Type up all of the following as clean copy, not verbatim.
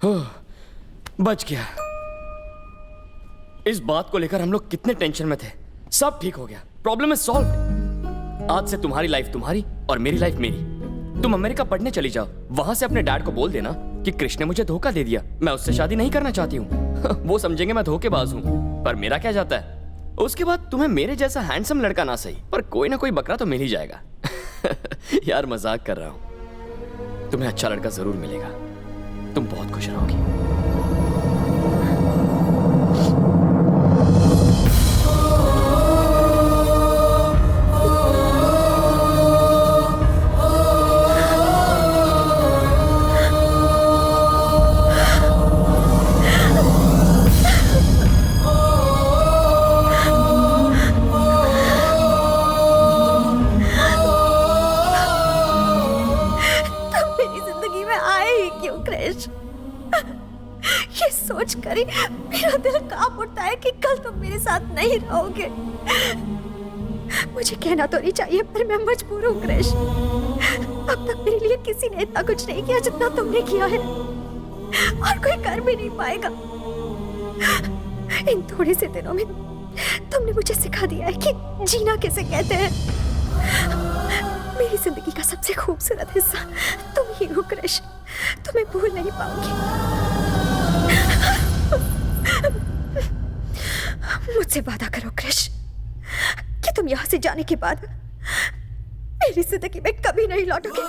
बच गया। इस बात को लेकर हम लोग कितने टेंशन में थे, सब ठीक हो गया, प्रॉब्लम इज सॉल्व्ड। आज से तुम्हारी लाइफ तुम्हारी और मेरी लाइफ मेरी। तुम अमेरिका पढ़ने चली जाओ, वहां से अपने डैड को बोल देना कि कृष्ण ने मुझे धोखा दे दिया, मैं उससे शादी नहीं करना चाहती हूँ। वो समझेंगे मैं धोखेबाज हूँ, पर मेरा क्या जाता है। उसके बाद तुम्हें मेरे जैसा हैंडसम लड़का ना सही पर कोई ना कोई बकरा तो मिल ही जाएगा। यार मजाक कर रहा हूँ, तुम्हें अच्छा लड़का जरूर मिलेगा, तुम बहुत खुश रहोगी। सोचकर ही मेरा दिल कांप उठता है कि कल तुम मेरे साथ नहीं रहोगे। मुझे कहना तो नहीं चाहिए पर मैं मजबूर हूँ कृष। अब तक मेरे लिए किसी ने इतना कुछ नहीं किया जितना तुमने किया है, और कोई कर भी नहीं पाएगा। इन थोड़े से दिनों में तुमने मुझे सिखा दिया है कि जीना किसे कहते हैं। मेरी जिंदगी का सबसे खूबसूरत हिस्सा तुम ही हो कृष, तुम्हें भूल नहीं पाऊंगी। मुझसे वादा करो कृष कि तुम यहां से जाने के बाद मेरी जिंदगी में कभी नहीं लौटोगे।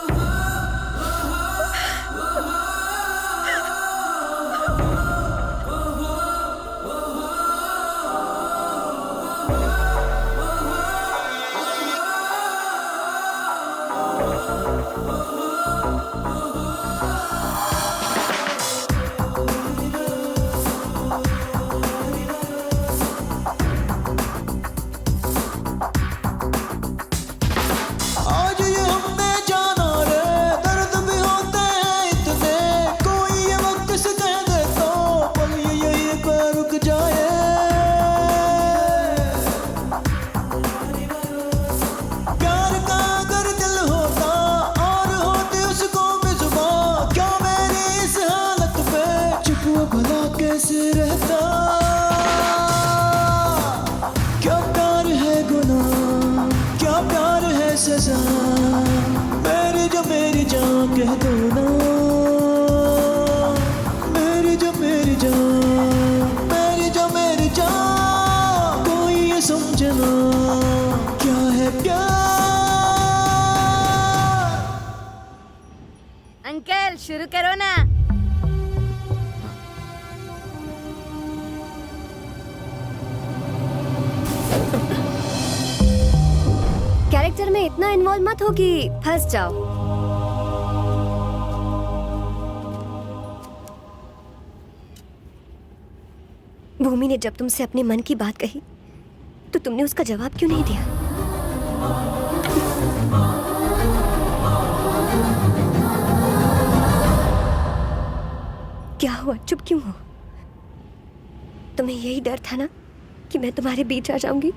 अंकल शुरू करो ना। कैरेक्टर में इतना इन्वॉल्व मत हो कि फंस जाओ। भूमि ने जब तुमसे अपने मन की बात कही तो तुमने उसका जवाब क्यों नहीं दिया? क्या हुआ, चुप क्यों हो? तुम्हें यही डर था ना कि मैं तुम्हारे बीच आ जाऊंगी?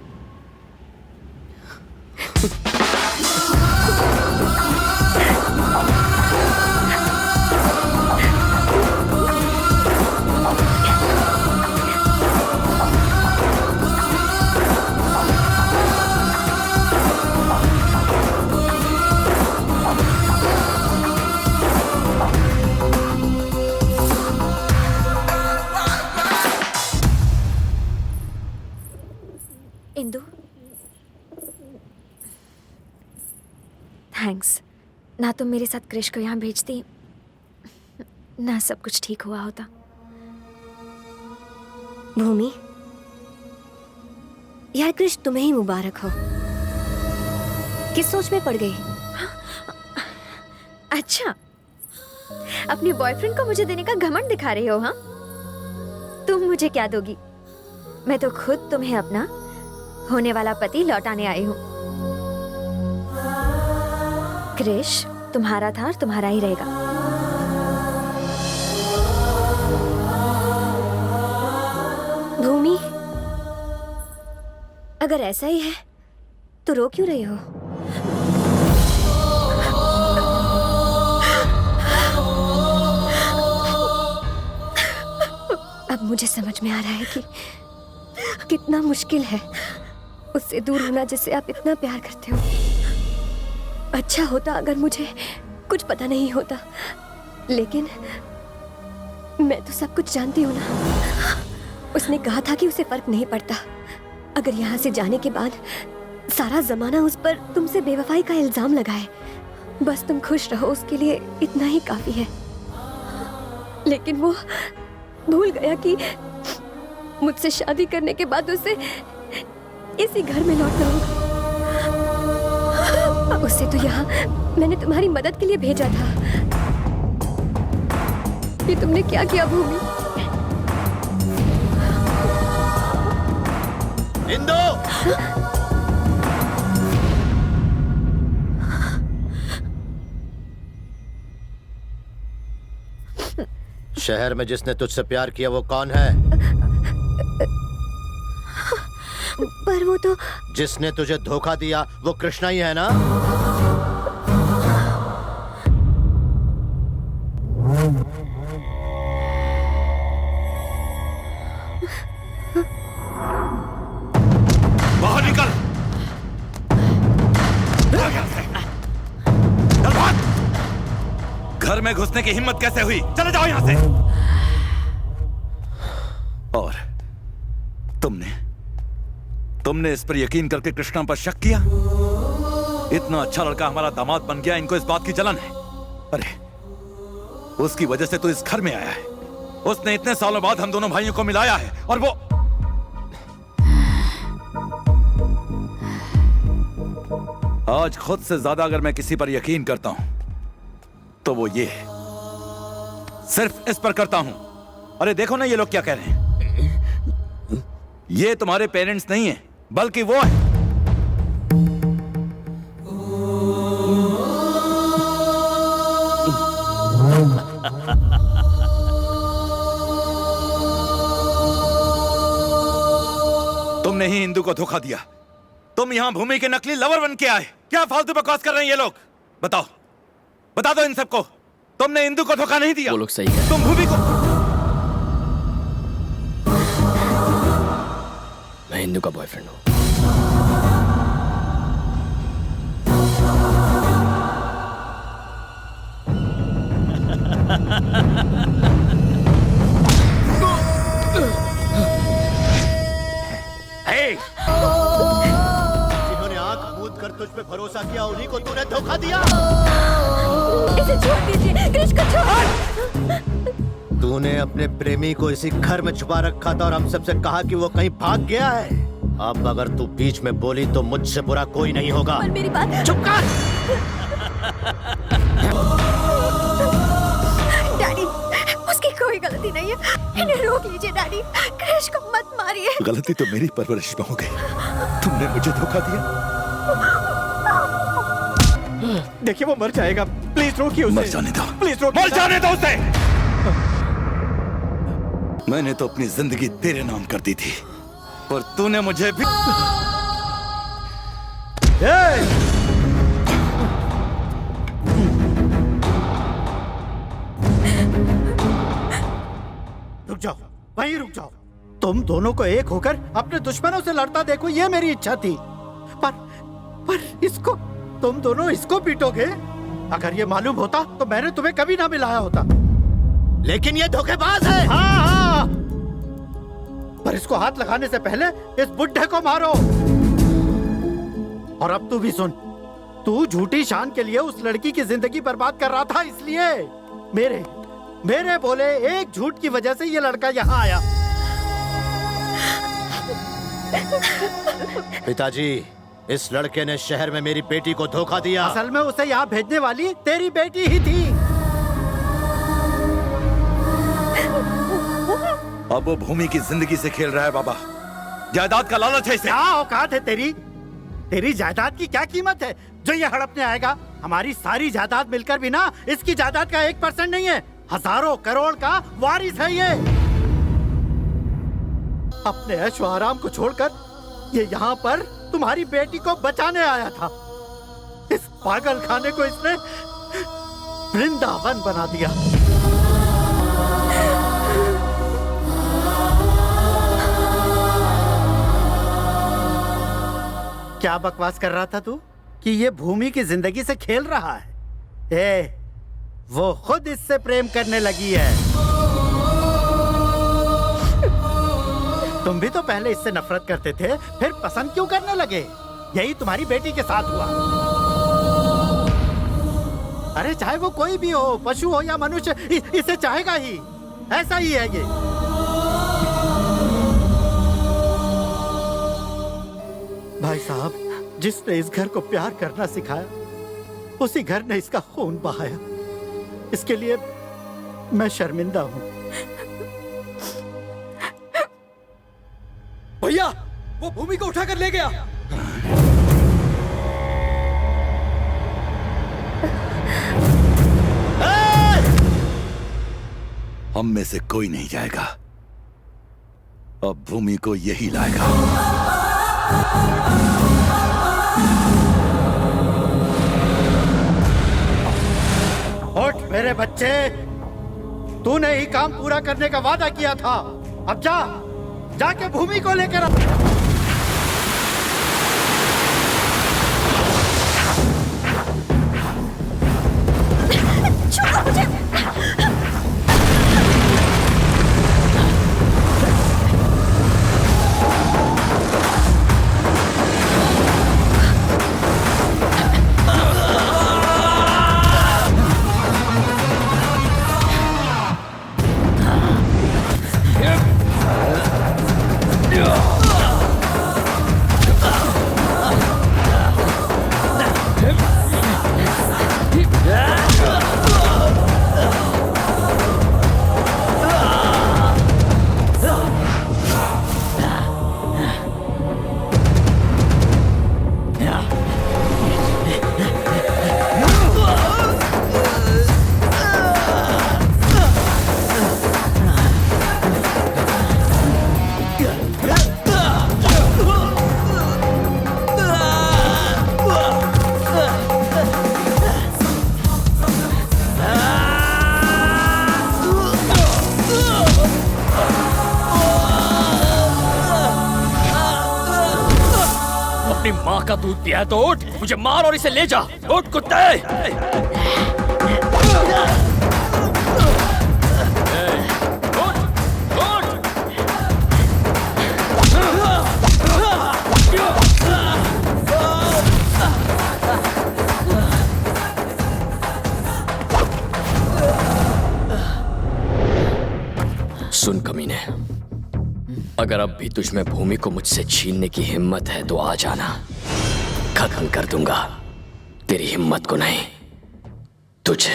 इंदु, थैंक्स। ना तुम मेरे साथ कृष को यहाँ भेजती, ना सब कुछ ठीक हुआ होता। भूमि, यार कृष तुम्हें ही मुबारक हो। किस सोच में पड़ गई? अच्छा, अपने बॉयफ्रेंड को मुझे देने का घमंड दिखा रहे हो? हाँ, तुम मुझे क्या दोगी? मैं तो खुद तुम्हें अपना होने वाला पति लौटाने आई हूँ। कृष तुम्हारा था और तुम्हारा ही रहेगा। भूमि, अगर ऐसा ही है तो रो क्यों रही हो? अब मुझे समझ में आ रहा है कि कितना मुश्किल है उससे दूर होना जिससे आप इतना प्यार करते हो। अच्छा होता अगर मुझे कुछ पता नहीं होता, लेकिन मैं तो सब कुछ जानती हूँ ना। उसने कहा था कि उसे फर्क नहीं पड़ता अगर यहाँ से जाने के बाद सारा जमाना उस पर तुमसे बेवफाई का इल्जाम लगाए। बस तुम खुश रहो, उसके लिए इतना ही काफी है। लेकिन वो भूल गया कि मुझसे शादी करने के बाद उसे इसी घर में लौटना होगा। उससे तो यहाँ मैंने तुम्हारी मदद के लिए भेजा था। ये तुमने क्या किया भूमि? इंदु! शहर में जिसने तुझसे प्यार किया वो कौन है? पर वो तो जिसने तुझे धोखा दिया वो कृष्णा ही है ना? बाहर निकल! भाग यहाँ से! चल भाग! घर में घुसने की हिम्मत कैसे हुई? चले जाओ यहां से! और तुमने इस पर यकीन करके कृष्णा पर शक किया? इतना अच्छा लड़का हमारा दामाद बन गया, इनको इस बात की जलन है। अरे उसकी वजह से तो इस घर में आया है। उसने इतने सालों बाद हम दोनों भाइयों को मिलाया है और वो आज खुद से ज्यादा अगर मैं किसी पर यकीन करता हूं तो वो ये है, सिर्फ इस पर करता हूं। अरे देखो ना ये लोग क्या कह रहे हैं। ये तुम्हारे पेरेंट्स नहीं है बल्कि वो है। तुमने ही इंदु को धोखा दिया। तुम यहां भूमि के नकली लवर बन के आए। क्या फालतू बकवास कर रहे हैं ये लोग? बताओ, बता दो इन सबको, तुमने इंदु को धोखा नहीं दिया। वो लोग सही है। तुम भूमि को मैं इंदु का बॉयफ्रेंड हूँ। जिन्होंने आंख मूंद कर तुझ पे भरोसा किया उन्हीं को तूने धोखा दिया। इसे छोड़ दीजिए, क्रिश को छोड़। तूने अपने प्रेमी को इसी घर में छुपा रखा था और हम सबसे कहा कि वो कहीं भाग गया है। अब अगर तू बीच में बोली तो मुझसे बुरा कोई नहीं होगा। पर मेरी बात चुप कर। डैडी, उसकी कोई गलती नहीं है, इन्हें रोक लीजिए डैडी। क्रिश को मत मारिए। गलती तो मेरी परवरिश में हो गई। तुमने मुझे धोखा दिया। देखिए वो मर जाएगा, प्लीज रोकिए उसे। मर जाने दो, प्लीज रोकिए। मर जाने दो उसे। मैंने तो अपनी जिंदगी तेरे नाम कर दी थी, पर तूने मुझे भी रुक जाओ, वहीं रुक जाओ। तुम दोनों को एक होकर अपने दुश्मनों से लड़ता देखो, ये मेरी इच्छा थी। पर इसको, तुम दोनों इसको पीटोगे? अगर ये मालूम होता तो मैंने तुम्हें कभी ना मिलाया होता। लेकिन ये धोखेबाज है। हाँ, पर इसको हाथ लगाने से पहले इस बुड्ढे को मारो। और अब तू भी सुन, तू झूठी शान के लिए उस लड़की की जिंदगी बर्बाद कर रहा था, इसलिए मेरे बोले एक झूठ की वजह से ये लड़का यहाँ आया। पिताजी, इस लड़के ने शहर में मेरी बेटी को धोखा दिया। असल में उसे यहाँ भेजने वाली तेरी बेटी ही थी। अब वो भूमि की जिंदगी से खेल रहा है बाबा। जायदाद का लालच है इसे। क्या औकात है तेरी जायदाद की क्या कीमत है जो ये हड़पने आएगा? हमारी सारी जायदाद मिलकर भी ना इसकी जायदाद का 1% नहीं है, हजारों करोड़ का वारिस है ये। अपने ऐशो आराम को छोड़कर ये यहाँ पर तुम्हारी बेटी को बचाने आया था। इस पागल खाने को इसने वृंदावन बना दिया। क्या बकवास कर रहा था तू कि ये भूमि की जिंदगी से खेल रहा है? वो खुद इससे प्रेम करने लगी है। तुम भी तो पहले इससे नफरत करते थे, फिर पसंद क्यों करने लगे? यही तुम्हारी बेटी के साथ हुआ। अरे चाहे वो कोई भी हो, पशु हो या मनुष्य, इसे चाहेगा ही। ऐसा ही है ये। भाई साहब, जिसने इस घर को प्यार करना सिखाया, उसी घर ने इसका खून बहाया। इसके लिए मैं शर्मिंदा हूं। भैया, वो भूमि को उठाकर ले गया। हम में से कोई नहीं जाएगा, अब भूमि को यही लाएगा। उठ मेरे बच्चे, तूने ही काम पूरा करने का वादा किया था। अब जाके भूमि को लेकर आ। छोड़ो मुझे। अपनी माँ का दूध पिया है तो उठ, मुझे मार और इसे ले जा। उठ कुत्ते। सुन कमीने, अगर अब भी तुझ में भूमि को मुझसे छीनने की हिम्मत है तो आ जाना, खत्म कर दूंगा तेरी हिम्मत को नहीं, तुझे।